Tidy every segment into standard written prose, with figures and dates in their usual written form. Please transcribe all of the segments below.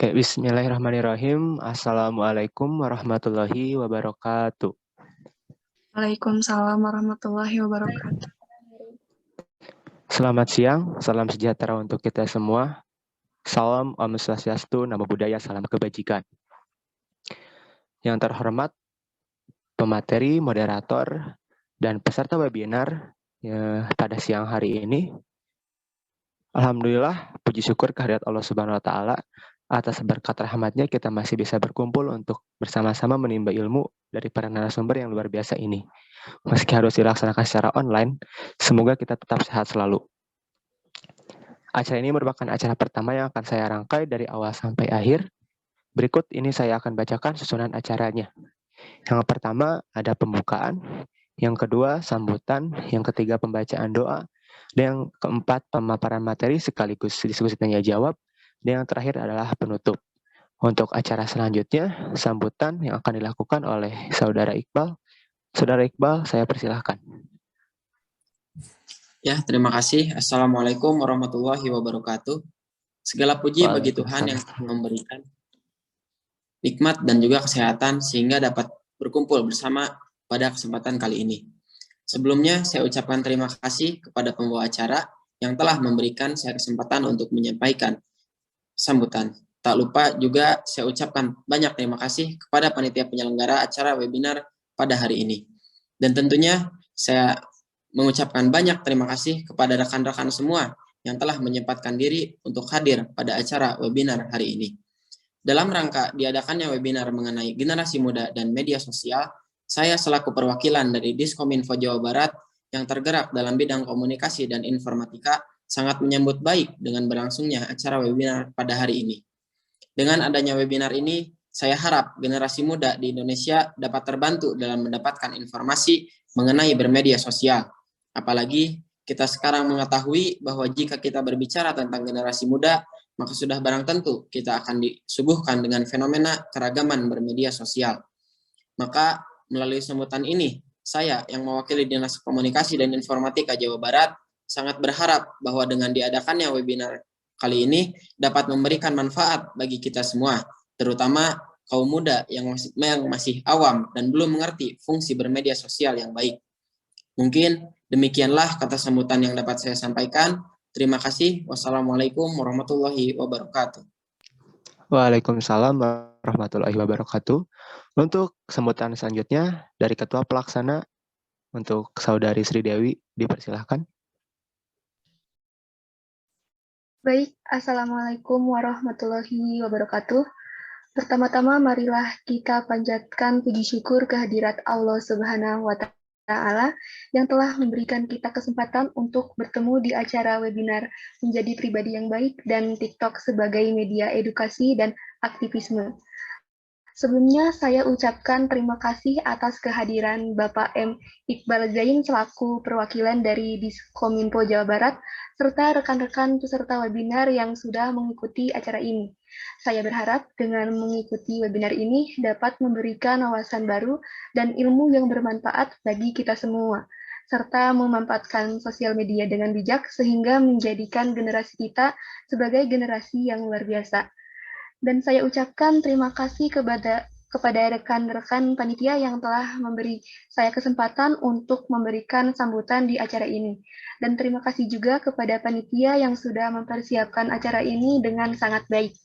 Oke, bismillahirrahmanirrahim. Assalamualaikum warahmatullahi wabarakatuh. Waalaikumsalam warahmatullahi wabarakatuh. Selamat siang, salam sejahtera untuk kita semua. Salam Om Swastiastu, Namo Buddhaya, salam kebajikan. Yang terhormat, pemateri, moderator, dan peserta webinar pada siang hari ini. Alhamdulillah, puji syukur kehadirat Allah Subhanahu wa Ta'ala. Atas berkat rahmatnya kita masih bisa berkumpul untuk bersama-sama menimba ilmu dari para narasumber yang luar biasa ini. Meski harus dilaksanakan secara online, semoga kita tetap sehat selalu. Acara ini merupakan acara pertama yang akan saya rangkai dari awal sampai akhir. Berikut ini saya akan bacakan susunan acaranya. Yang pertama ada pembukaan, yang kedua sambutan, yang ketiga pembacaan doa, dan yang keempat pemaparan materi sekaligus diskusi tanya jawab, dan yang terakhir adalah penutup. Untuk acara selanjutnya, sambutan yang akan dilakukan oleh Saudara Iqbal. Saudara Iqbal, saya persilahkan. Ya, terima kasih. Assalamualaikum warahmatullahi wabarakatuh. Segala puji bagi Tuhan yang memberikan nikmat dan juga kesehatan sehingga dapat berkumpul bersama pada kesempatan kali ini. Sebelumnya, saya ucapkan terima kasih kepada pembawa acara yang telah memberikan saya kesempatan untuk menyampaikan sambutan. Tak lupa juga saya ucapkan banyak terima kasih kepada panitia penyelenggara acara webinar pada hari ini. Dan tentunya saya mengucapkan banyak terima kasih kepada rekan-rekan semua yang telah menyempatkan diri untuk hadir pada acara webinar hari ini. Dalam rangka diadakannya webinar mengenai generasi muda dan media sosial, saya selaku perwakilan dari Diskominfo Jawa Barat yang tergerak dalam bidang komunikasi dan informatika sangat menyambut baik dengan berlangsungnya acara webinar pada hari ini. Dengan adanya webinar ini, saya harap generasi muda di Indonesia dapat terbantu dalam mendapatkan informasi mengenai bermedia sosial. Apalagi kita sekarang mengetahui bahwa jika kita berbicara tentang generasi muda, maka sudah barang tentu kita akan disuguhkan dengan fenomena keragaman bermedia sosial. Maka melalui sambutan ini, saya yang mewakili Dinas Komunikasi dan Informatika Jawa Barat sangat berharap bahwa dengan diadakannya webinar kali ini dapat memberikan manfaat bagi kita semua, terutama kaum muda yang masih awam dan belum mengerti fungsi bermedia sosial yang baik. Mungkin demikianlah kata sambutan yang dapat saya sampaikan. Terima kasih. Wassalamualaikum warahmatullahi wabarakatuh. Waalaikumsalam warahmatullahi wabarakatuh. Untuk sambutan selanjutnya dari Ketua Pelaksana untuk Saudari Sri Dewi, dipersilahkan. Baik, Assalamualaikum warahmatullahi wabarakatuh. Pertama-tama marilah kita panjatkan puji syukur kehadirat Allah Subhanahu wa Ta'ala yang telah memberikan kita kesempatan untuk bertemu di acara webinar menjadi pribadi yang baik dan TikTok sebagai media edukasi dan aktivisme. Sebelumnya saya ucapkan terima kasih atas kehadiran Bapak M. Iqbal Zain selaku perwakilan dari Diskominfo Jawa Barat serta rekan-rekan peserta webinar yang sudah mengikuti acara ini. Saya berharap dengan mengikuti webinar ini dapat memberikan wawasan baru dan ilmu yang bermanfaat bagi kita semua, serta memanfaatkan sosial media dengan bijak sehingga menjadikan generasi kita sebagai generasi yang luar biasa. Dan saya ucapkan terima kasih kepada rekan-rekan panitia yang telah memberi saya kesempatan untuk memberikan sambutan di acara ini. Dan terima kasih juga kepada panitia yang sudah mempersiapkan acara ini dengan sangat baik.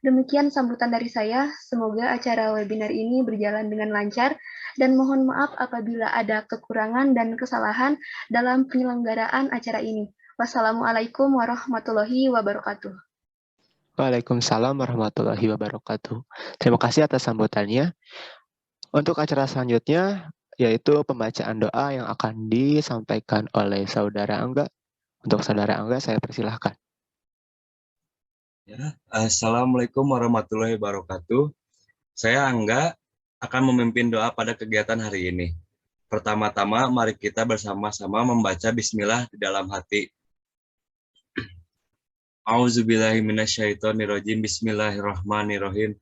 Demikian sambutan dari saya, semoga acara webinar ini berjalan dengan lancar dan mohon maaf apabila ada kekurangan dan kesalahan dalam penyelenggaraan acara ini. Wassalamualaikum warahmatullahi wabarakatuh. Waalaikumsalam warahmatullahi wabarakatuh. Terima kasih atas sambutannya. Untuk acara selanjutnya, yaitu pembacaan doa yang akan disampaikan oleh Saudara Angga. Untuk Saudara Angga, saya persilahkan. Ya, Assalamualaikum warahmatullahi wabarakatuh. Saya Angga akan memimpin doa pada kegiatan hari ini. Pertama-tama, mari kita bersama-sama membaca bismillah di dalam hati. A'udzubillahi minasyaitonirrajim. Bismillahirrahmanirrahim.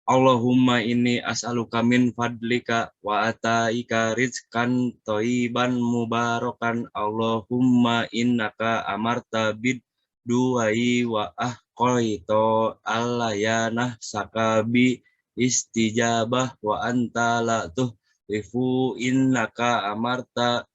Allahumma inni as'aluka min fadlika wa ataika rizkan thayyiban mubarakan. Allahumma innaka amarta bid du'ai wa qaito allayanah sakabi istijabah wa anta la tuhlifu innaka amarta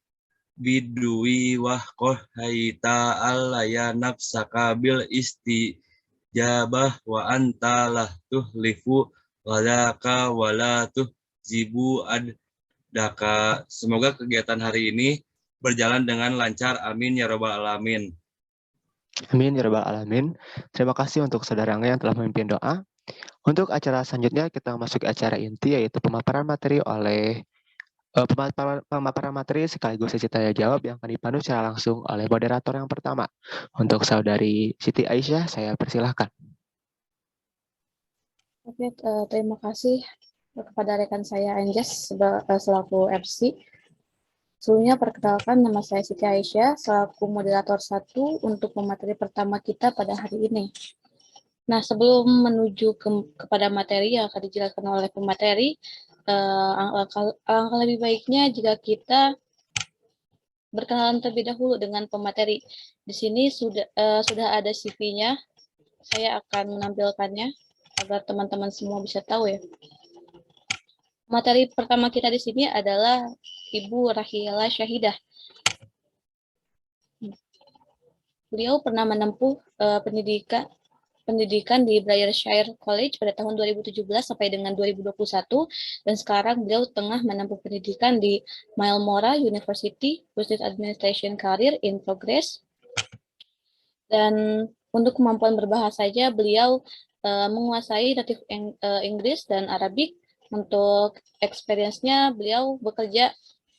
bidui wah qaita allayanak sakabil istijabah wa anta la tuhlifu walaka wala tuhzibu adaka. Semoga kegiatan hari ini berjalan dengan lancar. Amin ya rabbal alamin. Amin ya rabbal alamin. Terima kasih untuk saudara Angga yang telah memimpin doa. Untuk acara selanjutnya kita masuk ke acara inti, yaitu pemaparan materi pemaparan materi sekaligus sesi tanya jawab yang akan dipandu secara langsung oleh moderator yang pertama. Untuk saudari Siti Aisyah, saya persilahkan. Oke, terima kasih kepada rekan saya Anjas selaku MC. Sebelumnya perkenalkan, nama saya Siti Aisyah selaku moderator 1 untuk pemateri pertama kita pada hari ini. Nah, sebelum menuju kepada materi yang akan dijelaskan oleh pemateri, alangkah lebih baiknya jika kita berkenalan terlebih dahulu dengan pemateri. Di sini sudah ada CV-nya. Saya akan menampilkannya agar teman-teman semua bisa tahu ya. Materi pertama kita di sini adalah Ibu Rahila Syahidah. Beliau pernah menempuh pendidikan di Briarshire College pada tahun 2017 sampai dengan 2021, dan sekarang beliau tengah menempuh pendidikan di Marlborough University, Business Administration Career in Progress. Dan untuk kemampuan berbahasa saja, beliau menguasai native Inggris dan Arabik. Untuk experience-nya, beliau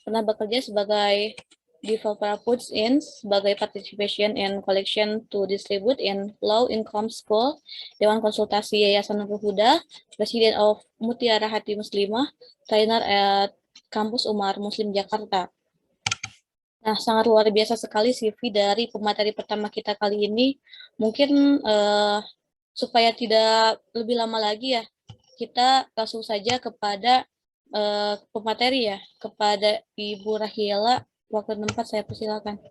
pernah bekerja sebagai developer puts in, sebagai participation in collection to distribute in low income school, Dewan Konsultasi Yayasan Nurul Huda, Presiden of Mutiara Hati Muslimah, trainer at Kampus Umar Muslim Jakarta. Nah, sangat luar biasa sekali CV dari pemateri pertama kita kali ini. Mungkin supaya tidak lebih lama lagi ya, kita langsung saja kepada pemateri ya, kepada Ibu Rahila. Waktu tempat saya persilakan.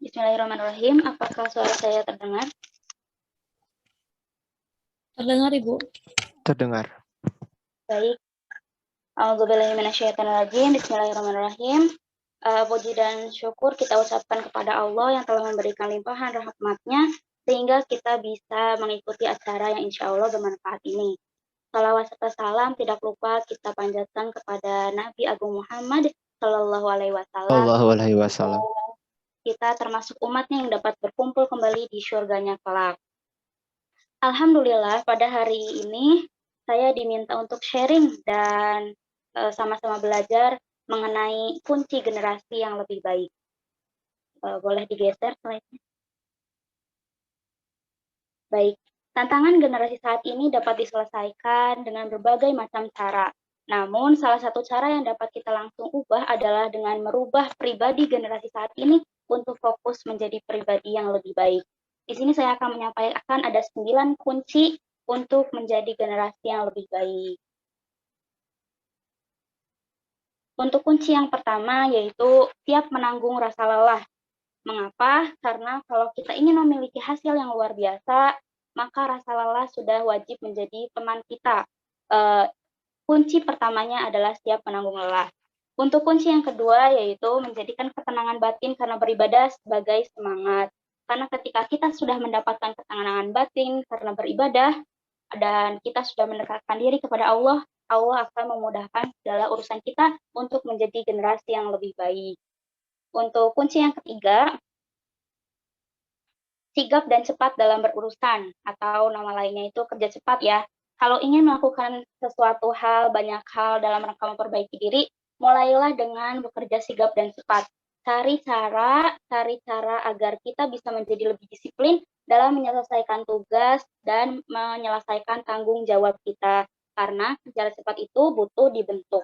Bismillahirrahmanirrahim. Apakah suara saya terdengar? Terdengar, Ibu? Terdengar. Baik. A'udzubillahiminasyaitonirrajim. Bismillahirrahmanirrahim. Puji dan syukur kita ucapkan kepada Allah yang telah memberikan limpahan rahmat-Nya sehingga kita bisa mengikuti acara yang insya Allah bermanfaat ini. Salawat serta salam tidak lupa kita panjatkan kepada Nabi Agung Muhammad Sallallahu Alaihi Wasallam. Kita termasuk umatnya yang dapat berkumpul kembali di syurganya kelak. Alhamdulillah pada hari ini saya diminta untuk sharing dan sama-sama belajar mengenai kunci generasi yang lebih baik. Boleh digeser slide-nya? Baik. Tantangan generasi saat ini dapat diselesaikan dengan berbagai macam cara. Namun, salah satu cara yang dapat kita langsung ubah adalah dengan merubah pribadi generasi saat ini untuk fokus menjadi pribadi yang lebih baik. Di sini saya akan menyampaikan ada 9 kunci untuk menjadi generasi yang lebih baik. Untuk kunci yang pertama yaitu siap menanggung rasa lelah. Mengapa? Karena kalau kita ingin memiliki hasil yang luar biasa, maka rasa lelah sudah wajib menjadi teman kita. Kunci pertamanya adalah siap menanggung lelah. Untuk kunci yang kedua yaitu menjadikan ketenangan batin karena beribadah sebagai semangat. Karena ketika kita sudah mendapatkan ketenangan batin karena beribadah dan kita sudah mendekatkan diri kepada Allah, Allah akan memudahkan segala urusan kita untuk menjadi generasi yang lebih baik. Untuk kunci yang ketiga, sigap dan cepat dalam berurusan, atau nama lainnya itu kerja cepat ya. Kalau ingin melakukan sesuatu hal, banyak hal dalam rangka memperbaiki diri, mulailah dengan bekerja sigap dan cepat. Cari cara agar kita bisa menjadi lebih disiplin dalam menyelesaikan tugas dan menyelesaikan tanggung jawab kita. Karena kerja cepat itu butuh dibentuk.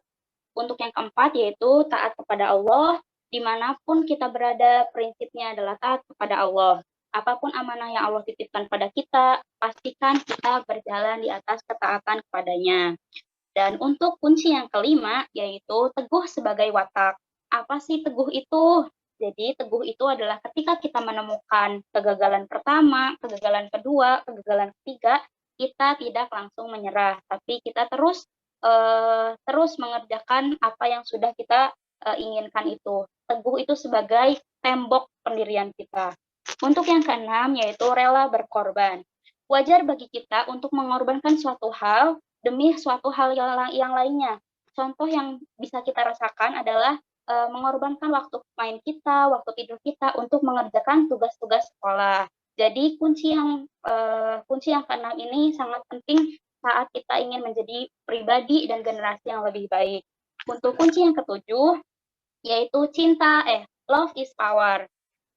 Untuk yang keempat yaitu taat kepada Allah, dimanapun kita berada, prinsipnya adalah taat kepada Allah. Apapun amanah yang Allah titipkan pada kita, pastikan kita berjalan di atas ketaatan kepadanya. Dan untuk kunci yang kelima, yaitu teguh sebagai watak. Apa sih teguh itu? Jadi teguh itu adalah ketika kita menemukan kegagalan pertama, kegagalan kedua, kegagalan ketiga, kita tidak langsung menyerah, tapi kita terus mengerjakan apa yang sudah kita inginkan itu. Teguh itu sebagai tembok pendirian kita. Untuk yang keenam yaitu rela berkorban. Wajar bagi kita untuk mengorbankan suatu hal demi suatu hal yang lainnya. Contoh yang bisa kita rasakan adalah mengorbankan waktu main kita, waktu tidur kita untuk mengerjakan tugas-tugas sekolah. Jadi kunci yang keenam ini sangat penting saat kita ingin menjadi pribadi dan generasi yang lebih baik. Untuk kunci yang ketujuh yaitu love is power.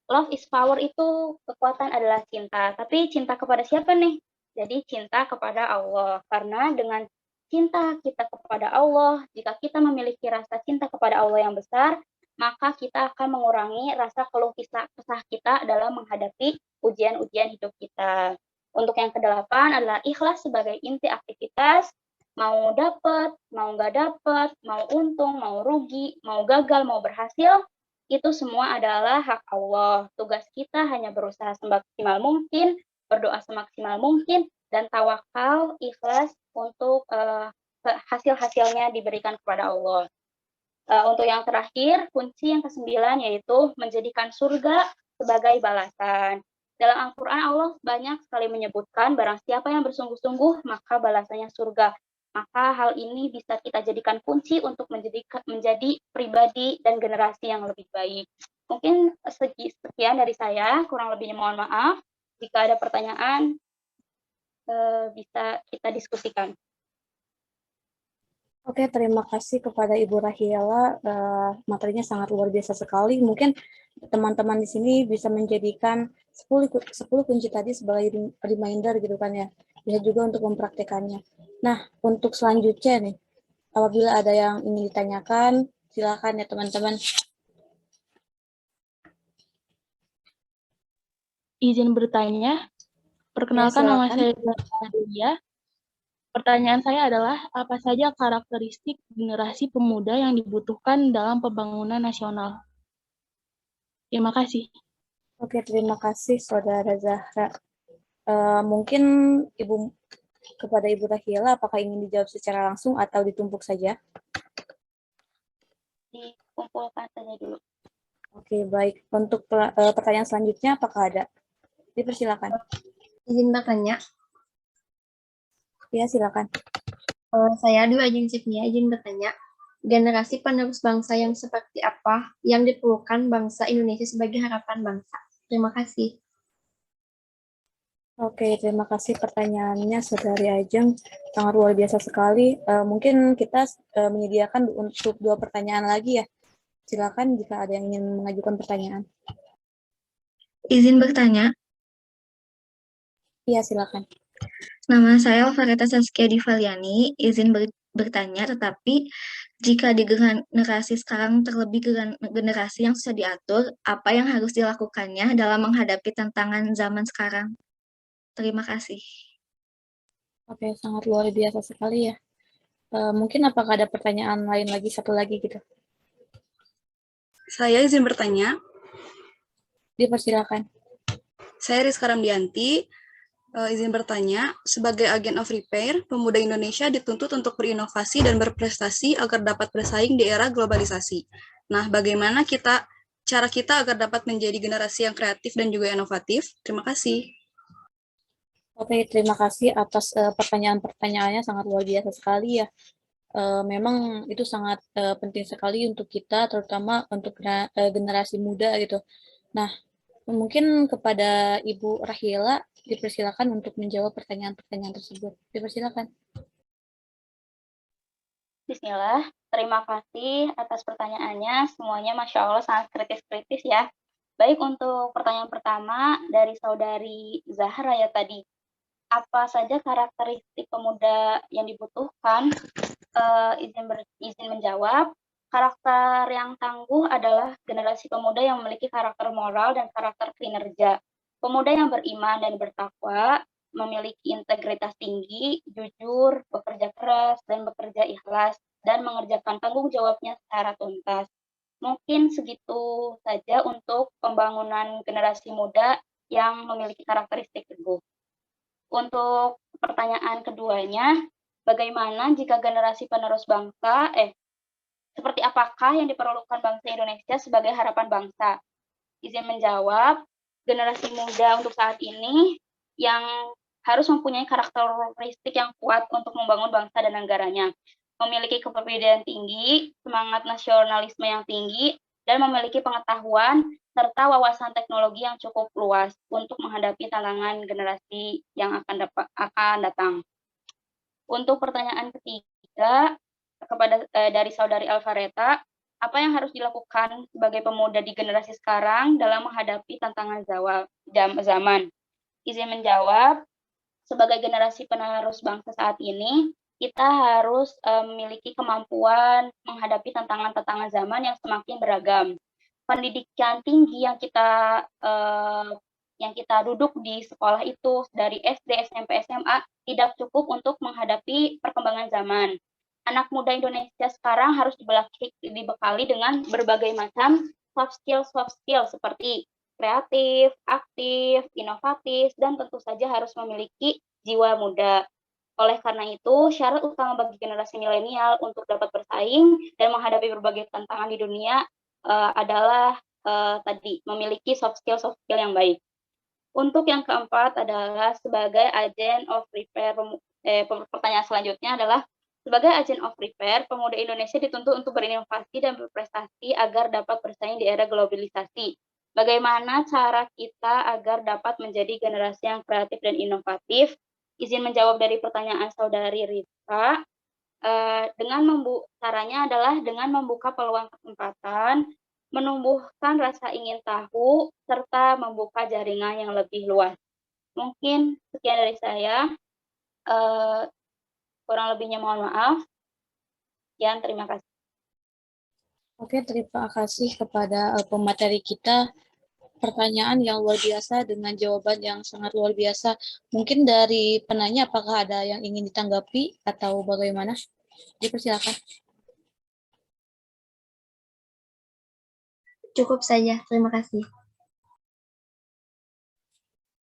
Love is power itu kekuatan adalah cinta. Tapi cinta kepada siapa nih? Jadi cinta kepada Allah. Karena dengan cinta kita kepada Allah, jika kita memiliki rasa cinta kepada Allah yang besar, maka kita akan mengurangi rasa keluh kesah kita dalam menghadapi ujian-ujian hidup kita. Untuk yang kedelapan adalah ikhlas sebagai inti aktivitas, mau dapat, mau nggak dapat, mau untung, mau rugi, mau gagal, mau berhasil, itu semua adalah hak Allah. Tugas kita hanya berusaha semaksimal mungkin, berdoa semaksimal mungkin, dan tawakal, ikhlas untuk hasil-hasilnya diberikan kepada Allah. Untuk yang terakhir, kunci yang ke-9 yaitu menjadikan surga sebagai balasan. Dalam Al-Quran Allah banyak sekali menyebutkan barang siapa yang bersungguh-sungguh maka balasannya surga. Maka hal ini bisa kita jadikan kunci untuk menjadi pribadi dan generasi yang lebih baik. Mungkin sekian dari saya, kurang lebihnya mohon maaf. Jika ada pertanyaan, bisa kita diskusikan. Oke, terima kasih kepada Ibu Rahila. Materinya sangat luar biasa sekali. Mungkin teman-teman di sini bisa menjadikan 10 kunci tadi sebagai reminder gitu kan ya. Bisa juga untuk mempraktekannya. Nah, untuk selanjutnya nih, apabila ada yang ingin ditanyakan, silakan ya teman-teman. Izin bertanya. Perkenalkan, nama saya Nadia. Pertanyaan saya adalah, apa saja karakteristik generasi pemuda yang dibutuhkan dalam pembangunan nasional? Terima kasih. Oke, terima kasih Saudara Zahra. Mungkin kepada Ibu Rahila, apakah ingin dijawab secara langsung atau ditumpuk saja? Dikumpulkan saja dulu. Oke, baik. Untuk pertanyaan selanjutnya, apakah ada? Dipersilakan. Izin bertanya. Ya, silakan. Saya Dwi Ajeng Sifnia, izin bertanya. Generasi penerus bangsa yang seperti apa yang diperlukan bangsa Indonesia sebagai harapan bangsa? Terima kasih. Oke, terima kasih pertanyaannya Saudari Ajeng. Sangat luar biasa sekali. Mungkin kita menyediakan untuk 2 pertanyaan lagi ya. Silakan jika ada yang ingin mengajukan pertanyaan. Izin bertanya. Iya, silakan. Nama saya Alvareta Saskia Divaliani, izin bertanya, tetapi jika di generasi sekarang terlebih generasi yang susah diatur, apa yang harus dilakukannya dalam menghadapi tantangan zaman sekarang? Terima kasih. Oke, sangat luar biasa sekali ya. Mungkin apakah ada pertanyaan lain lagi, satu lagi gitu? Saya izin bertanya. Dipersilakan. Saya Rizka Ramdianti, izin bertanya, sebagai agen of repair, pemuda Indonesia dituntut untuk berinovasi dan berprestasi agar dapat bersaing di era globalisasi. Nah, bagaimana cara kita agar dapat menjadi generasi yang kreatif dan juga inovatif? Terima kasih. Oke, terima kasih atas pertanyaan-pertanyaannya, sangat luar biasa sekali ya. Memang itu sangat penting sekali untuk kita, terutama untuk generasi muda gitu. Nah, mungkin kepada Ibu Rahila, dipersilakan untuk menjawab pertanyaan-pertanyaan tersebut. Dipersilakan. Bismillah, terima kasih atas pertanyaannya. Semuanya Masya Allah sangat kritis-kritis ya. Baik, untuk pertanyaan pertama dari Saudari Zahra ya tadi. Apa saja karakteristik pemuda yang dibutuhkan? Izin menjawab. Karakter yang tangguh adalah generasi pemuda yang memiliki karakter moral dan karakter kinerja. Pemuda yang beriman dan bertakwa, memiliki integritas tinggi, jujur, bekerja keras, dan bekerja ikhlas, dan mengerjakan tanggung jawabnya secara tuntas. Mungkin segitu saja untuk pembangunan generasi muda yang memiliki karakteristik teguh. Untuk pertanyaan keduanya, bagaimana jika generasi penerus bangsa, seperti apakah yang diperlukan bangsa Indonesia sebagai harapan bangsa? Izin menjawab, generasi muda untuk saat ini yang harus mempunyai karakteristik yang kuat untuk membangun bangsa dan negaranya, memiliki kepedulian tinggi, semangat nasionalisme yang tinggi, dan memiliki pengetahuan serta wawasan teknologi yang cukup luas untuk menghadapi tantangan generasi yang akan datang. Untuk pertanyaan ketiga, dari saudari Alvareta, apa yang harus dilakukan sebagai pemuda di generasi sekarang dalam menghadapi tantangan zaman? Izin menjawab, sebagai generasi penerus bangsa saat ini, kita harus memiliki kemampuan menghadapi tantangan-tantangan zaman yang semakin beragam. Pendidikan tinggi yang kita duduk di sekolah itu dari SD, SMP, SMA tidak cukup untuk menghadapi perkembangan zaman. Anak muda Indonesia sekarang harus dibekali dengan berbagai macam soft skill seperti kreatif, aktif, inovatif, dan tentu saja harus memiliki jiwa muda. Oleh karena itu, syarat utama bagi generasi milenial untuk dapat bersaing dan menghadapi berbagai tantangan di dunia adalah tadi memiliki soft skill yang baik. Untuk yang keempat adalah sebagai agent of repair. Pertanyaan selanjutnya adalah sebagai agent of repair, pemuda Indonesia dituntut untuk berinovasi dan berprestasi agar dapat bersaing di era globalisasi. Bagaimana cara kita agar dapat menjadi generasi yang kreatif dan inovatif? Izin menjawab dari pertanyaan saudari Rita. Caranya adalah dengan membuka peluang kesempatan, menumbuhkan rasa ingin tahu, serta membuka jaringan yang lebih luas. Mungkin sekian dari saya. Kurang lebihnya mohon maaf. Sekian, terima kasih. Oke, terima kasih kepada pemateri kita. Pertanyaan yang luar biasa dengan jawaban yang sangat luar biasa. Mungkin dari penanya apakah ada yang ingin ditanggapi atau bagaimana? Dipersilakan. Cukup saja, terima kasih.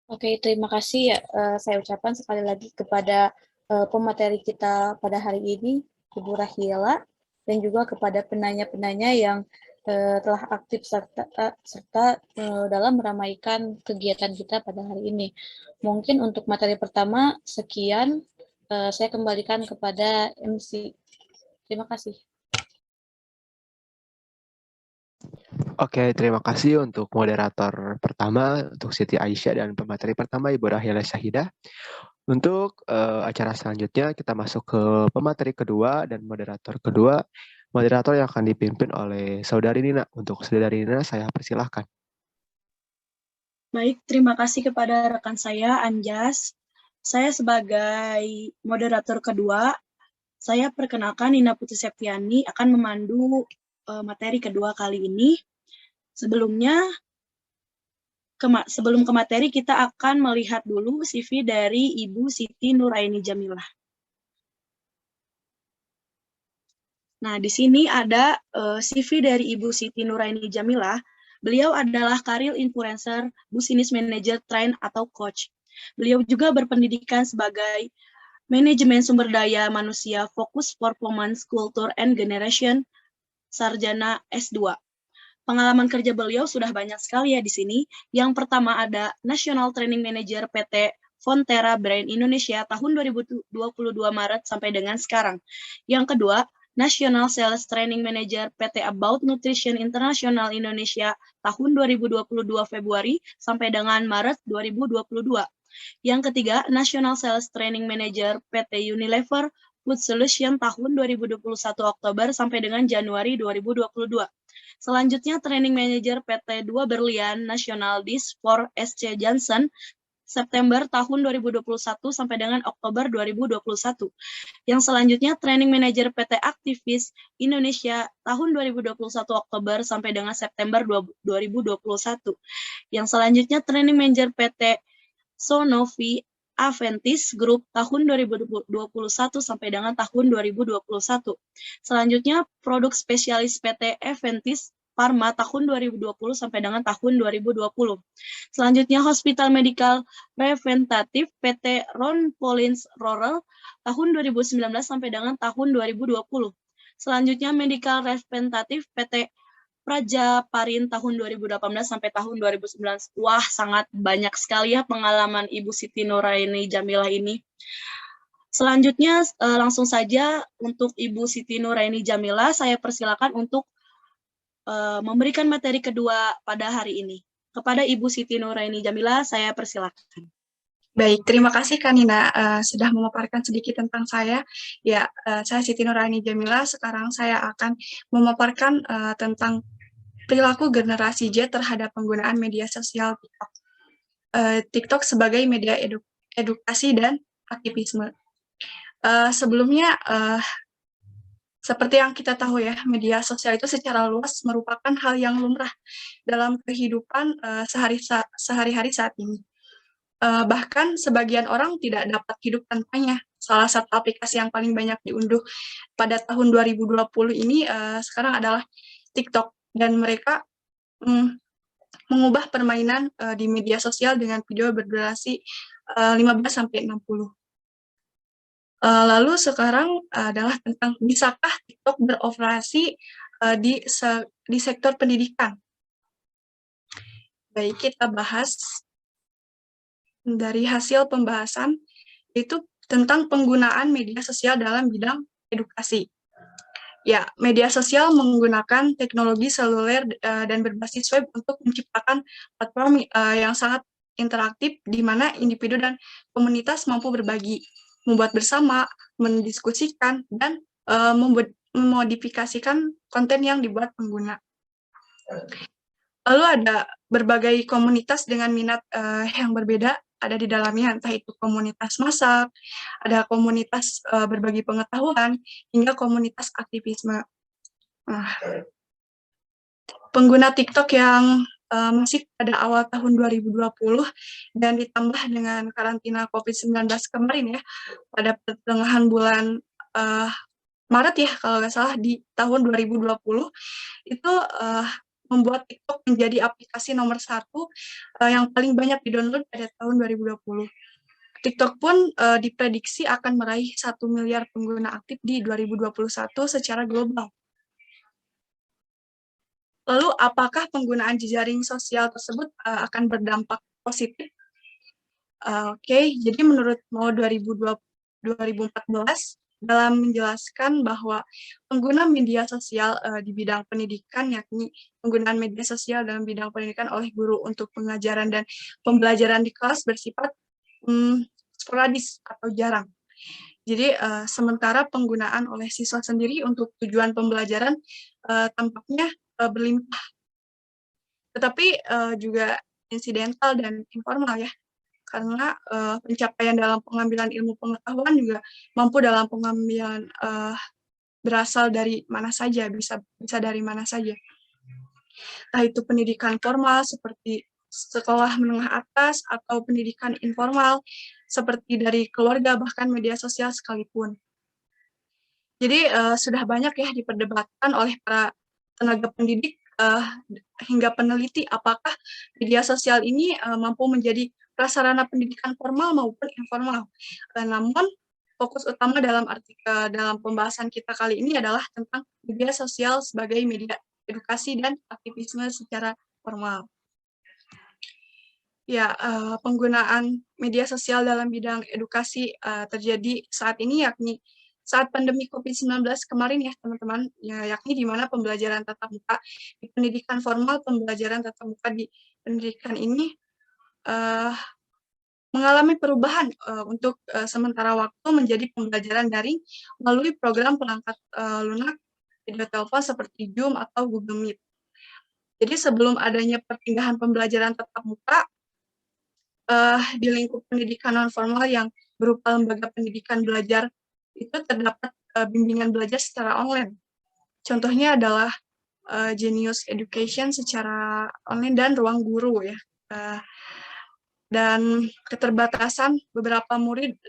Oke, terima kasih ya. Saya ucapkan sekali lagi kepada pemateri kita pada hari ini, Ibu Rahila, dan juga kepada penanya-penanya yang telah aktif serta dalam meramaikan kegiatan kita pada hari ini. Mungkin untuk materi pertama, sekian. Saya kembalikan kepada MC. Terima kasih. Oke, terima kasih untuk moderator pertama, untuk Siti Aisyah, dan pemateri pertama, Ibu Rahila Syahidah. Untuk acara selanjutnya, kita masuk ke pemateri kedua dan moderator kedua. Moderator yang akan dipimpin oleh Saudari Nina. Untuk Saudari Nina, saya persilahkan. Baik, terima kasih kepada rekan saya, Anjas. Saya sebagai moderator kedua, saya perkenalkan Nina Putri Septiani akan memandu materi kedua kali ini. Sebelum ke materi, kita akan melihat dulu CV dari Ibu Siti Nuraini Jamilah. Nah, di sini ada CV dari Ibu Siti Nuraini Jamilah. Beliau adalah career influencer, business manager, train atau coach. Beliau juga berpendidikan sebagai manajemen sumber daya manusia, fokus performance, culture, and generation, sarjana S2. Pengalaman kerja beliau sudah banyak sekali ya di sini. Yang pertama ada National Training Manager PT Fonterra Brand Indonesia tahun 2022 Maret sampai dengan sekarang. Yang kedua, National Sales Training Manager PT About Nutrition International Indonesia tahun 2022 Februari sampai dengan Maret 2022. Yang ketiga, National Sales Training Manager PT Unilever Food Solution tahun 2021 Oktober sampai dengan Januari 2022. Selanjutnya, Training Manager PT 2 Berlian National Dish for SC Johnson September tahun 2021 sampai dengan Oktober 2021. Yang selanjutnya, Training Manager PT Activis Indonesia tahun 2021 Oktober sampai dengan September 2021. Yang selanjutnya, Training Manager PT Sonovi Aventis Group tahun 2021 sampai dengan tahun 2021. Selanjutnya, Produk Spesialis PT Aventis Pharma tahun 2020 sampai dengan tahun 2020. Selanjutnya Hospital Medical Preventative PT Ron Pollins Rural tahun 2019 sampai dengan tahun 2020. Selanjutnya Medical Representative PT Prajaparin tahun 2018 sampai tahun 2019. Wah, sangat banyak sekali ya pengalaman Ibu Siti Nuraini Jamilah ini. Selanjutnya langsung saja untuk Ibu Siti Nuraini Jamilah, saya persilakan untuk memberikan materi kedua pada hari ini. Kepada Ibu Siti Nuraini Jamilah, saya persilakan. Baik, terima kasih Kak Nina sudah memaparkan sedikit tentang saya. Ya, saya Siti Nuraini Jamilah. Sekarang saya akan memaparkan tentang perilaku generasi Z terhadap penggunaan media sosial TikTok. TikTok sebagai media edukasi dan aktivisme. Sebelumnya, seperti yang kita tahu ya, media sosial itu secara luas merupakan hal yang lumrah dalam kehidupan sehari-hari saat ini. Bahkan sebagian orang tidak dapat hidup tanpanya. Salah satu aplikasi yang paling banyak diunduh pada tahun 2020 ini sekarang adalah TikTok. Dan mereka mengubah permainan di media sosial dengan video berdurasi 15-60. Lalu sekarang adalah tentang bisakah TikTok beroperasi di sektor pendidikan. Baik, kita bahas dari hasil pembahasan itu tentang penggunaan media sosial dalam bidang edukasi. Ya, media sosial menggunakan teknologi seluler dan berbasis web untuk menciptakan platform yang sangat interaktif di mana individu dan komunitas mampu berbagi, membuat bersama, mendiskusikan, dan memodifikasikan konten yang dibuat pengguna. Lalu ada berbagai komunitas dengan minat yang berbeda ada di dalamnya, entah itu komunitas masak, ada komunitas berbagi pengetahuan, hingga komunitas aktivisme. Nah, pengguna TikTok yang masih pada awal tahun 2020 dan ditambah dengan karantina COVID-19 kemarin ya, pada pertengahan bulan Maret ya, kalau nggak salah di tahun 2020, itu membuat TikTok menjadi aplikasi nomor 1 yang paling banyak di-download pada tahun 2020. TikTok pun diprediksi akan meraih 1 miliar pengguna aktif di 2021 secara global. Lalu, apakah penggunaan jejaring sosial tersebut akan berdampak positif? Oke, jadi menurut MO 2014, dalam menjelaskan bahwa pengguna media sosial di bidang pendidikan, yakni penggunaan media sosial dalam bidang pendidikan oleh guru untuk pengajaran dan pembelajaran di kelas bersifat sporadis atau jarang. Jadi, sementara penggunaan oleh siswa sendiri untuk tujuan pembelajaran tampaknya berlimpah. Tetapi juga insidental dan informal ya, karena pencapaian dalam pengambilan ilmu pengetahuan juga mampu dalam pengambilan berasal dari mana saja, bisa dari mana saja. Entah itu pendidikan formal seperti sekolah menengah atas atau pendidikan informal seperti dari keluarga, bahkan media sosial sekalipun. Jadi sudah banyak ya diperdebatkan oleh para tenaga pendidik hingga peneliti apakah media sosial ini mampu menjadi prasarana pendidikan formal maupun informal. Namun fokus utama dalam pembahasan kita kali ini adalah tentang media sosial sebagai media edukasi dan aktivisme secara formal. Ya, penggunaan media sosial dalam bidang edukasi terjadi saat ini, yakni saat pandemi COVID-19 kemarin ya teman-teman, ya, yakni di mana pembelajaran tatap muka di pendidikan formal, pembelajaran tatap muka di pendidikan ini mengalami perubahan untuk sementara waktu menjadi pembelajaran daring melalui program perangkat lunak video telepon seperti Zoom atau Google Meet. Jadi sebelum adanya perpindahan pembelajaran tatap muka di lingkup pendidikan non formal yang berupa lembaga pendidikan belajar itu terdapat bimbingan belajar secara online. Contohnya adalah Genius Education secara online dan Ruang Guru ya. Dan keterbatasan beberapa murid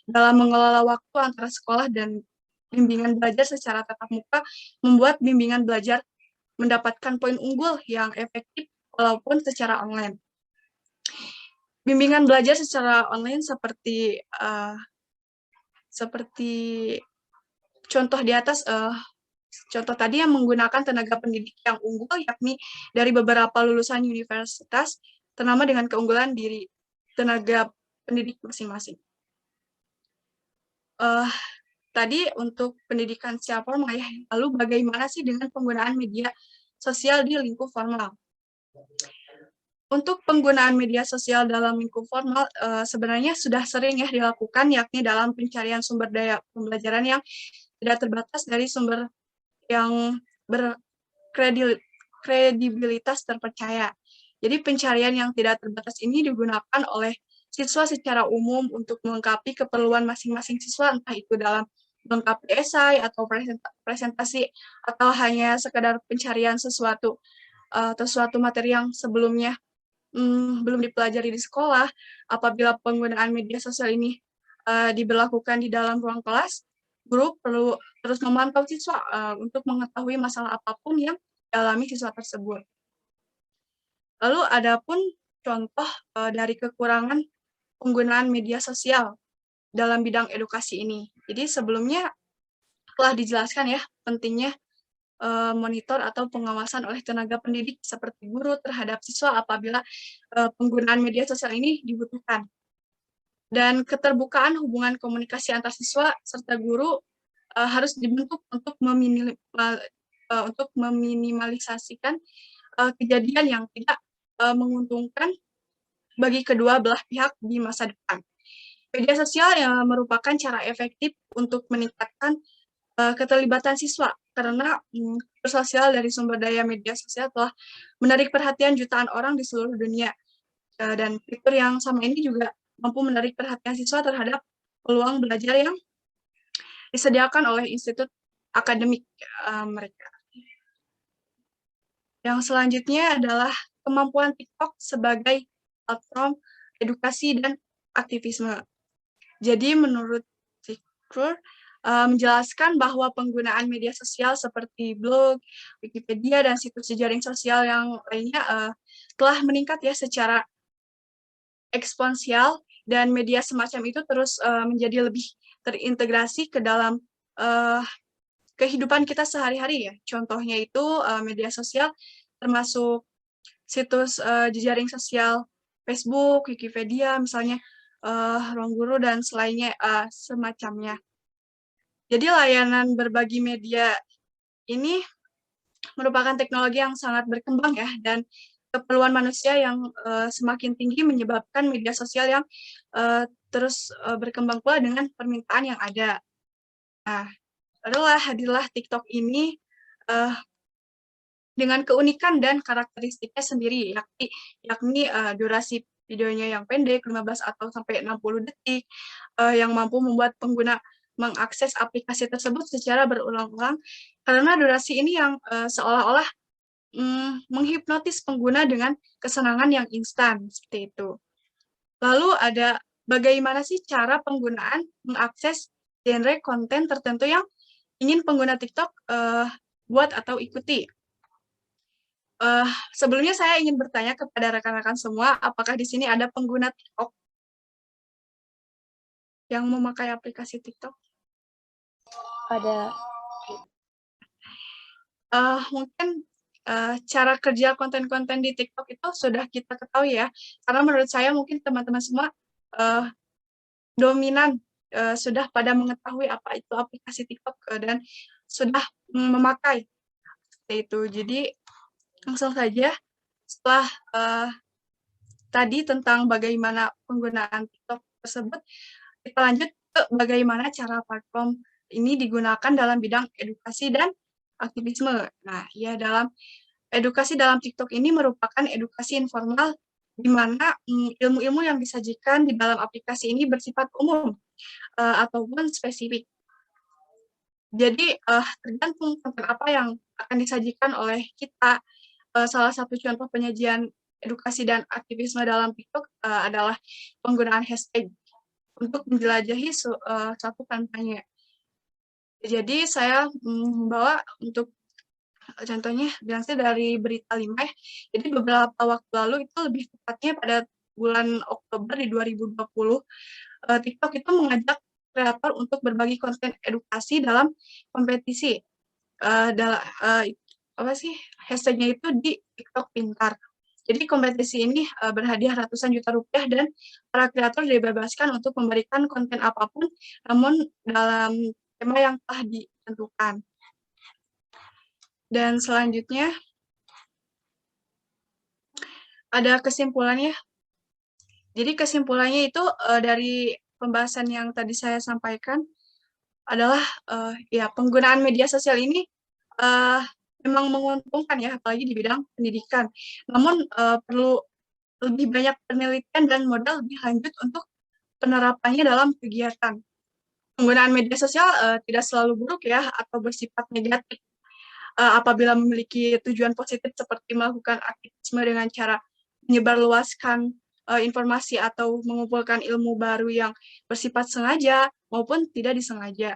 dalam mengelola waktu antara sekolah dan bimbingan belajar secara tatap muka membuat bimbingan belajar mendapatkan poin unggul yang efektif walaupun secara online. Bimbingan belajar secara online seperti contoh di atas, contoh tadi yang menggunakan tenaga pendidik yang unggul, yakni dari beberapa lulusan universitas ternama dengan keunggulan diri tenaga pendidik masing-masing. Tadi untuk pendidikan secara formal ya, lalu bagaimana sih dengan penggunaan media sosial di lingkup formal? Untuk penggunaan media sosial dalam lingkup formal sebenarnya sudah sering ya dilakukan, yakni dalam pencarian sumber daya pembelajaran yang tidak terbatas dari sumber yang berkredibilitas terpercaya. Jadi pencarian yang tidak terbatas ini digunakan oleh siswa secara umum untuk melengkapi keperluan masing-masing siswa, entah itu dalam melengkapi esai atau presentasi, atau hanya sekedar pencarian sesuatu atau suatu materi yang sebelumnya belum dipelajari di sekolah. Apabila penggunaan media sosial ini diberlakukan di dalam ruang kelas, guru perlu terus memantau siswa untuk mengetahui masalah apapun yang dialami siswa tersebut. Lalu adapun contoh dari kekurangan penggunaan media sosial dalam bidang edukasi ini. Jadi sebelumnya telah dijelaskan ya pentingnya monitor atau pengawasan oleh tenaga pendidik seperti guru terhadap siswa apabila penggunaan media sosial ini dibutuhkan. Dan keterbukaan hubungan komunikasi antar siswa serta guru harus dibentuk untuk meminimalisasikan kejadian yang tidak menguntungkan bagi kedua belah pihak di masa depan. Media sosial yang merupakan cara efektif untuk meningkatkan keterlibatan siswa, karena sosial dari sumber daya media sosial telah menarik perhatian jutaan orang di seluruh dunia. Dan fitur yang sama ini juga mampu menarik perhatian siswa terhadap peluang belajar yang disediakan oleh institut akademik mereka. Yang selanjutnya adalah kemampuan TikTok sebagai platform edukasi dan aktivisme. Jadi menurut Zikrur, menjelaskan bahwa penggunaan media sosial seperti blog, Wikipedia, dan situs jejaring sosial yang lainnya telah meningkat ya secara eksponensial, dan media semacam itu terus menjadi lebih terintegrasi ke dalam kehidupan kita sehari-hari ya. Contohnya itu media sosial termasuk situs jejaring sosial Facebook, Wikipedia, misalnya Ruang Guru dan selainnya semacamnya. Jadi layanan berbagi media ini merupakan teknologi yang sangat berkembang ya, dan keperluan manusia yang semakin tinggi menyebabkan media sosial yang terus berkembang pula dengan permintaan yang ada. Nah, hadirlah TikTok ini dengan keunikan dan karakteristiknya sendiri, yakni durasi videonya yang pendek, 15 atau sampai 60 detik, yang mampu membuat pengguna mengakses aplikasi tersebut secara berulang-ulang, karena durasi ini yang seolah-olah menghipnotis pengguna dengan kesenangan yang instan, seperti itu. Lalu ada bagaimana sih cara penggunaan mengakses genre konten tertentu yang ingin pengguna TikTok buat atau ikuti. Sebelumnya saya ingin bertanya kepada rekan-rekan semua, apakah di sini ada pengguna TikTok yang memakai aplikasi TikTok? Ada. Mungkin cara kerja konten-konten di TikTok itu sudah kita ketahui ya, karena menurut saya mungkin teman-teman semua dominan sudah pada mengetahui apa itu aplikasi TikTok dan sudah memakai seperti itu. Jadi langsung saja setelah tadi tentang bagaimana penggunaan TikTok tersebut, kita lanjut ke bagaimana cara platform ini digunakan dalam bidang edukasi dan aktivisme. Nah, ya dalam edukasi dalam TikTok ini merupakan edukasi informal di mana ilmu-ilmu yang disajikan di dalam aplikasi ini bersifat umum ataupun spesifik. Jadi tergantung konten apa yang akan disajikan oleh kita. Salah satu contoh penyajian edukasi dan aktivisme dalam TikTok adalah penggunaan hashtag untuk menjelajahi suatu kampanye. Jadi saya membawa untuk contohnya dilansir dari Berita 5 ya. Jadi beberapa waktu lalu itu lebih tepatnya pada bulan Oktober di 2020, TikTok itu mengajak kreator untuk berbagi konten edukasi dalam kompetisi. Apa sih hashtag-nya itu di TikTok Pintar. Jadi kompetisi ini berhadiah ratusan juta rupiah dan para kreator dibebaskan untuk memberikan konten apapun, namun dalam tema yang telah ditentukan. Dan selanjutnya ada kesimpulannya. Jadi kesimpulannya itu dari pembahasan yang tadi saya sampaikan adalah ya penggunaan media sosial ini memang menguntungkan ya, apalagi di bidang pendidikan. Namun perlu lebih banyak penelitian dan modal lebih lanjut untuk penerapannya dalam kegiatan. Penggunaan media sosial tidak selalu buruk ya atau bersifat negatif. Apabila memiliki tujuan positif seperti melakukan aktivisme dengan cara menyebarluaskan informasi atau mengumpulkan ilmu baru yang bersifat sengaja maupun tidak disengaja.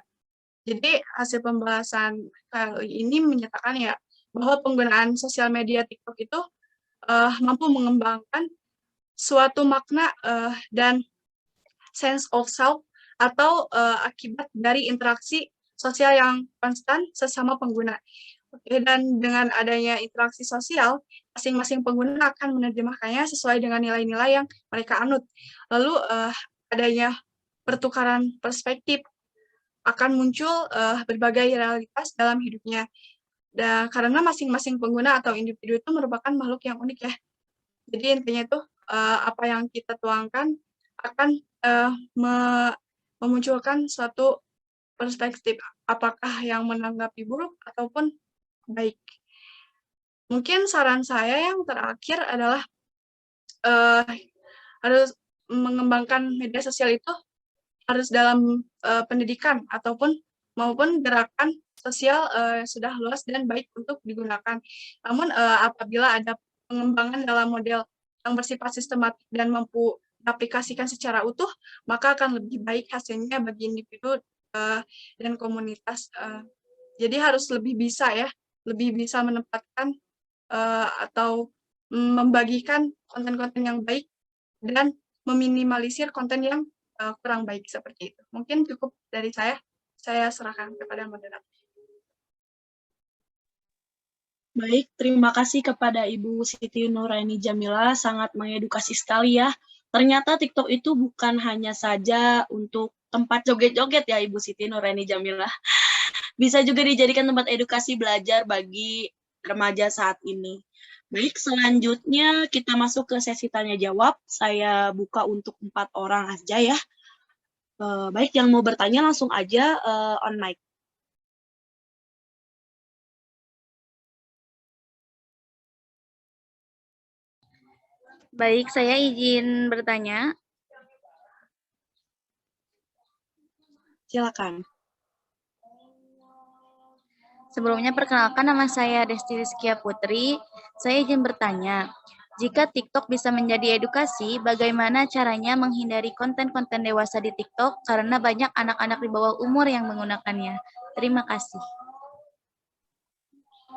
Jadi hasil pembahasan kali ini menyatakan ya bahwa penggunaan sosial media TikTok itu mampu mengembangkan suatu makna dan sense of self atau akibat dari interaksi sosial yang konstan sesama pengguna. Dan dengan adanya interaksi sosial, masing-masing pengguna akan menerjemahkannya sesuai dengan nilai-nilai yang mereka anut. Lalu adanya pertukaran perspektif akan muncul berbagai realitas dalam hidupnya. Dan karena masing-masing pengguna atau individu itu merupakan makhluk yang unik ya. Jadi intinya itu apa yang kita tuangkan akan memunculkan suatu perspektif apakah yang menanggapi buruk ataupun baik. Mungkin saran saya yang terakhir adalah harus mengembangkan media sosial itu harus dalam pendidikan ataupun maupun gerakan sosial sudah luas dan baik untuk digunakan. Namun apabila ada pengembangan dalam model yang bersifat sistematik dan mampu diaplikasikan secara utuh, maka akan lebih baik hasilnya bagi individu dan komunitas. Jadi harus lebih bisa ya, lebih bisa menempatkan atau membagikan konten-konten yang baik dan meminimalisir konten yang kurang baik seperti itu. Mungkin cukup dari saya serahkan kepada moderator. Baik, terima kasih kepada Ibu Siti Nuraini Jamila, sangat mengedukasi sekali ya. Ternyata TikTok itu bukan hanya saja untuk tempat joget-joget ya Ibu Siti Nuraini Jamila. Bisa juga dijadikan tempat edukasi belajar bagi remaja saat ini. Baik, selanjutnya kita masuk ke sesi tanya jawab. Saya buka untuk 4 orang aja ya. Baik, yang mau bertanya langsung aja on mic. Baik, saya izin bertanya. Silakan. Sebelumnya perkenalkan, nama saya Desti Rizkia Putri. Saya izin bertanya, jika TikTok bisa menjadi edukasi, bagaimana caranya menghindari konten-konten dewasa di TikTok karena banyak anak-anak di bawah umur yang menggunakannya? Terima kasih.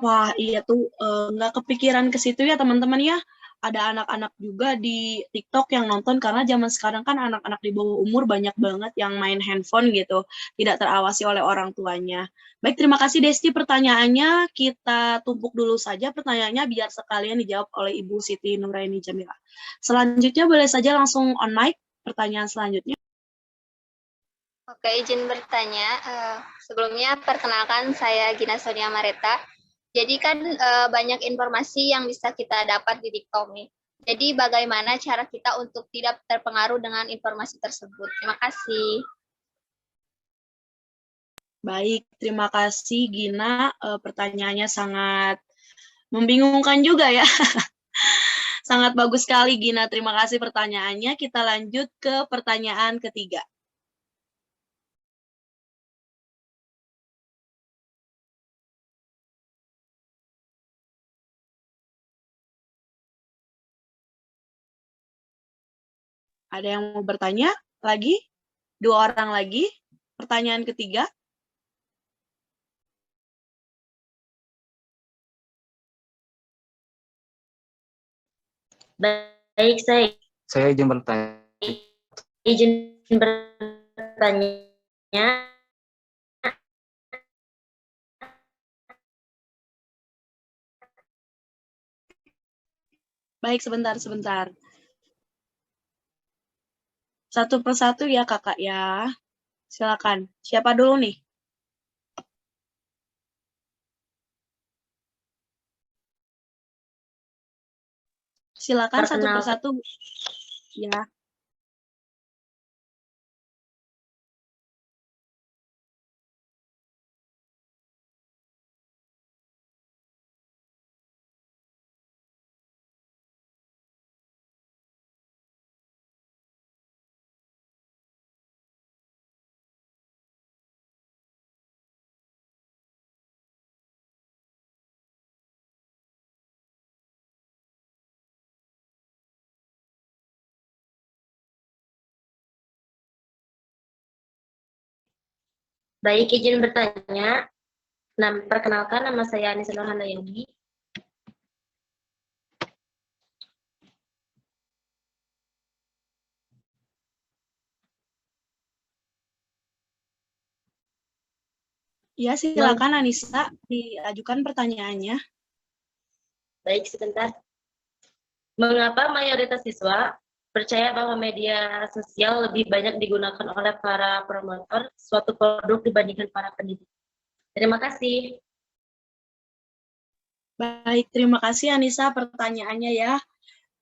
Wah, iya tuh nggak kepikiran ke situ ya teman-teman ya. Ada anak-anak juga di TikTok yang nonton karena zaman sekarang kan anak-anak di bawah umur banyak banget yang main handphone gitu, tidak terawasi oleh orang tuanya. Baik, terima kasih Desti pertanyaannya. Kita tumpuk dulu saja pertanyaannya biar sekalian dijawab oleh Ibu Siti Nuraini Jamila. Selanjutnya boleh saja langsung on mic pertanyaan selanjutnya. Oke, izin bertanya. Sebelumnya perkenalkan saya Gina Sonia Mareta. Jadi kan banyak informasi yang bisa kita dapat di TikTok nih. Jadi bagaimana cara kita untuk tidak terpengaruh dengan informasi tersebut? Terima kasih. Baik, terima kasih Gina. Pertanyaannya sangat membingungkan juga ya. Sangat bagus sekali Gina, terima kasih pertanyaannya. Kita lanjut ke pertanyaan ketiga. Ada yang mau bertanya lagi? 2 orang lagi. Pertanyaan ketiga. Baik, Saya izin bertanya. izin bertanya. Baik, sebentar. Satu persatu ya kakak ya. Silakan. Siapa dulu nih? Silakan satu persatu. Ya. Baik, izin bertanya. Perkenalkan, nama saya Anissa Nurhandayani. Ya, silakan Anissa diajukan pertanyaannya. Baik, sebentar. Mengapa mayoritas siswa percaya bahwa media sosial lebih banyak digunakan oleh para promotor suatu produk dibandingkan para pendidik? Terima kasih. Baik, terima kasih Anissa pertanyaannya ya.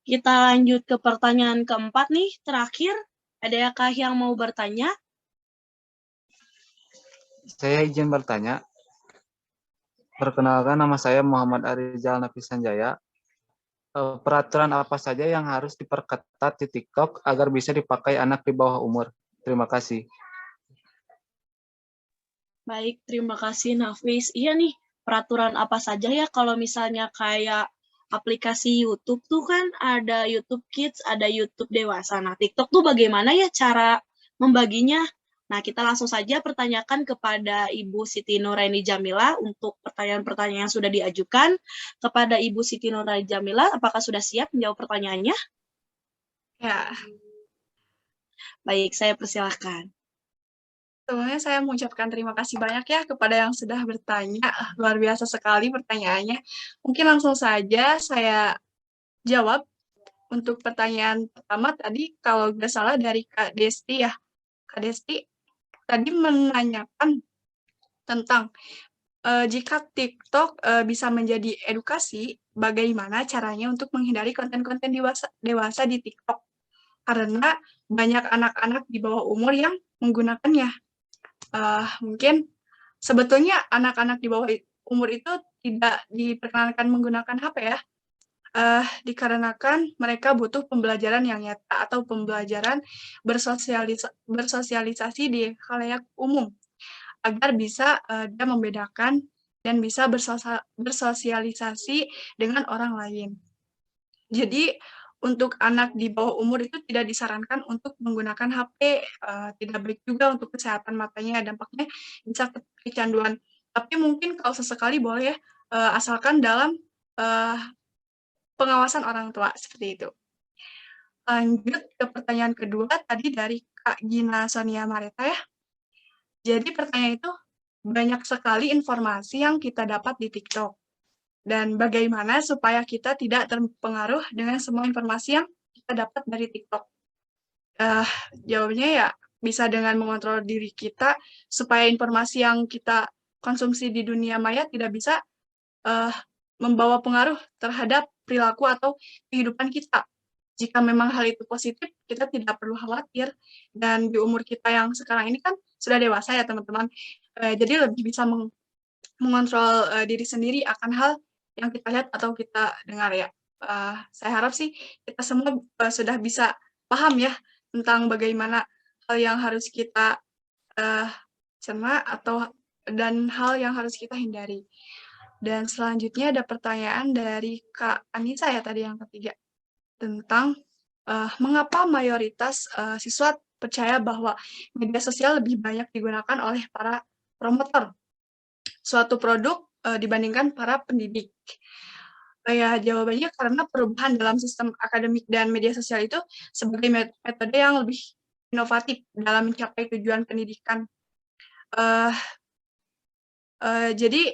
Kita lanjut ke pertanyaan keempat nih, terakhir. Adakah yang mau bertanya? Saya izin bertanya. Perkenalkan, nama saya Muhammad Arizal Nafisanjaya. Peraturan apa saja yang harus diperketat di TikTok agar bisa dipakai anak di bawah umur? Terima kasih. Baik, terima kasih Nafis. Iya nih, peraturan apa saja ya kalau misalnya kayak aplikasi YouTube tuh kan ada YouTube Kids, ada YouTube dewasa. Nah, TikTok tuh bagaimana ya cara membaginya? Nah, kita langsung saja pertanyakan kepada Ibu Siti Nuraini Jamila untuk pertanyaan-pertanyaan yang sudah diajukan. Kepada Ibu Siti Nuraini Jamila, apakah sudah siap menjawab pertanyaannya? Ya. Baik, saya persilahkan. Sebelumnya saya mengucapkan terima kasih banyak ya kepada yang sudah bertanya. Luar biasa sekali pertanyaannya. Mungkin langsung saja saya jawab untuk pertanyaan pertama tadi, kalau nggak salah dari Kak Desti ya. Kak Desti tadi menanyakan tentang jika TikTok bisa menjadi edukasi, bagaimana caranya untuk menghindari konten-konten dewasa di TikTok. Karena banyak anak-anak di bawah umur yang menggunakannya. Mungkin sebetulnya anak-anak di bawah umur itu tidak diperkenankan menggunakan HP ya, dikarenakan mereka butuh pembelajaran yang nyata atau pembelajaran bersosialisasi di khalayak umum, agar bisa dia membedakan dan bisa bersosialisasi dengan orang lain. Jadi untuk anak di bawah umur itu tidak disarankan untuk menggunakan HP, tidak baik juga untuk kesehatan matanya, dampaknya bisa kecanduan. Tapi mungkin kalau sesekali boleh ya, asalkan dalam pengawasan orang tua, seperti itu. Lanjut ke pertanyaan kedua, tadi dari Kak Gina Sonia Mareta ya. Jadi pertanyaan itu, banyak sekali informasi yang kita dapat di TikTok. Dan bagaimana supaya kita tidak terpengaruh dengan semua informasi yang kita dapat dari TikTok? Jawabnya ya bisa dengan mengontrol diri kita supaya informasi yang kita konsumsi di dunia maya tidak bisa membawa pengaruh terhadap perilaku atau kehidupan kita. Jika memang hal itu positif, kita tidak perlu khawatir. Dan di umur kita yang sekarang ini kan sudah dewasa ya teman-teman. Jadi lebih bisa mengontrol diri sendiri akan hal yang kita lihat atau kita dengar ya. Saya harap sih kita semua sudah bisa paham ya tentang bagaimana hal yang harus kita cerna dan hal yang harus kita hindari. Dan selanjutnya ada pertanyaan dari Kak Anissa ya tadi yang ketiga, tentang mengapa mayoritas siswa percaya bahwa media sosial lebih banyak digunakan oleh para promotor suatu produk dibandingkan para pendidik. Ya, jawabannya karena perubahan dalam sistem akademik dan media sosial itu sebagai metode yang lebih inovatif dalam mencapai tujuan pendidikan. Jadi,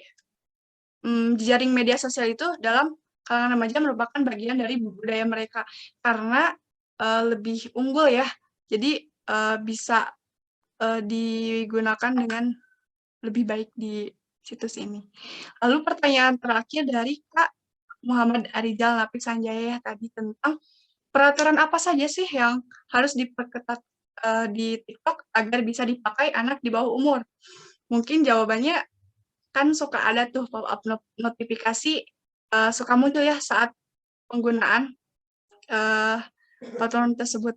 jejaring media sosial itu dalam kalangan remaja merupakan bagian dari budaya mereka karena lebih unggul ya. Jadi bisa digunakan dengan lebih baik di situs ini. Lalu pertanyaan terakhir dari Kak Muhammad Arizal Lapis Sanjaya tadi tentang peraturan apa saja sih yang harus diperketat di TikTok agar bisa dipakai anak di bawah umur? Mungkin jawabannya kan suka ada tuh pop-up notifikasi suka muncul ya saat penggunaan peraturan tersebut.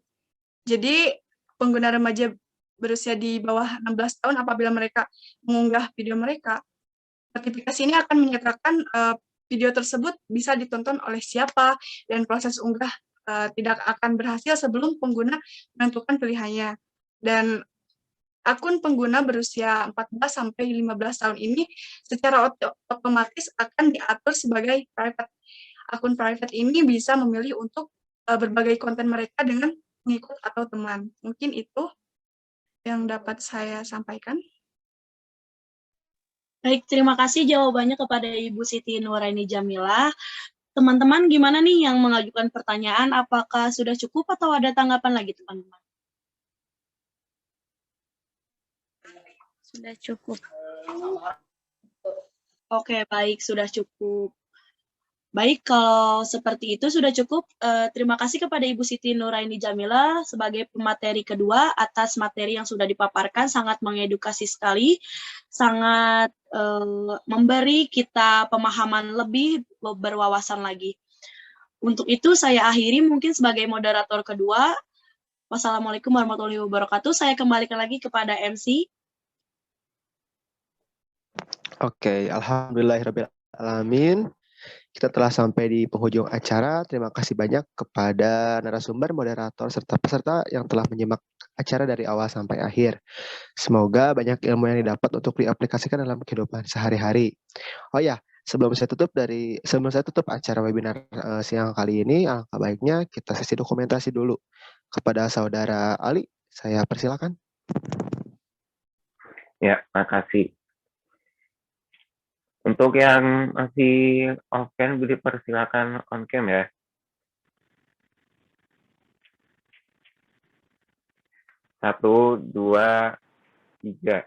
Jadi pengguna remaja berusia di bawah 16 tahun apabila mereka mengunggah video mereka, notifikasi ini akan menyatakan video tersebut bisa ditonton oleh siapa dan proses unggah tidak akan berhasil sebelum pengguna menentukan pilihannya. Dan akun pengguna berusia 14 sampai 15 tahun ini secara otomatis akan diatur sebagai private. Akun private ini bisa memilih untuk berbagai konten mereka dengan pengikut atau teman. Mungkin itu yang dapat saya sampaikan. Baik, terima kasih jawabannya kepada Ibu Siti Nuraini Jamilah. Teman-teman, gimana nih yang mengajukan pertanyaan? Apakah sudah cukup atau ada tanggapan lagi, teman-teman? Sudah cukup. Oke, baik, sudah cukup. Baik, kalau seperti itu sudah cukup. Terima kasih kepada Ibu Siti Nuraini Jamilah sebagai pemateri kedua atas materi yang sudah dipaparkan, sangat mengedukasi sekali, sangat memberi kita pemahaman lebih berwawasan lagi. Untuk itu saya akhiri mungkin sebagai moderator kedua. Wassalamualaikum warahmatullahi wabarakatuh. Saya kembalikan lagi kepada MC. Oke, alhamdulillahirabbil alamin. Kita telah sampai di penghujung acara. Terima kasih banyak kepada narasumber, moderator, serta peserta yang telah menyimak acara dari awal sampai akhir. Semoga banyak ilmu yang didapat untuk diaplikasikan dalam kehidupan sehari-hari. Oh ya, sebelum saya tutup acara webinar siang kali ini, alangkah baiknya kita sesi dokumentasi dulu. Kepada Saudara Ali, saya persilakan. Ya, makasih. Untuk yang masih off-cam, dipersilakan on-cam ya. Satu, dua, tiga.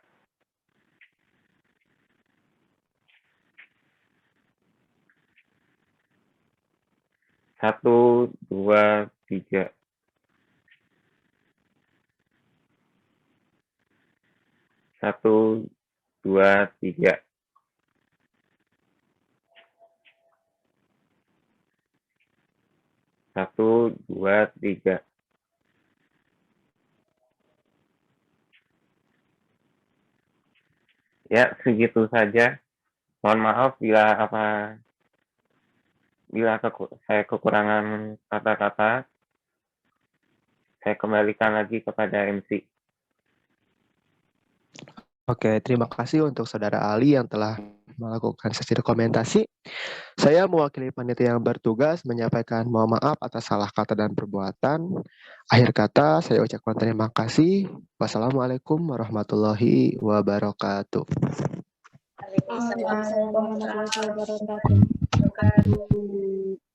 Satu, dua, tiga. Satu, dua, tiga. Satu, dua, tiga. Ya, segitu saja. Mohon maaf bila saya kekurangan kata-kata. Saya kembalikan lagi kepada MC. Oke, terima kasih untuk Saudara Ali yang telah melakukan sesi dokumentasi. Saya mewakili panitia yang bertugas menyampaikan mohon maaf atas salah kata dan perbuatan. Akhir kata, saya ucapkan terima kasih. Wassalamualaikum warahmatullahi wabarakatuh. Waalaikumsalam warahmatullahi wabarakatuh.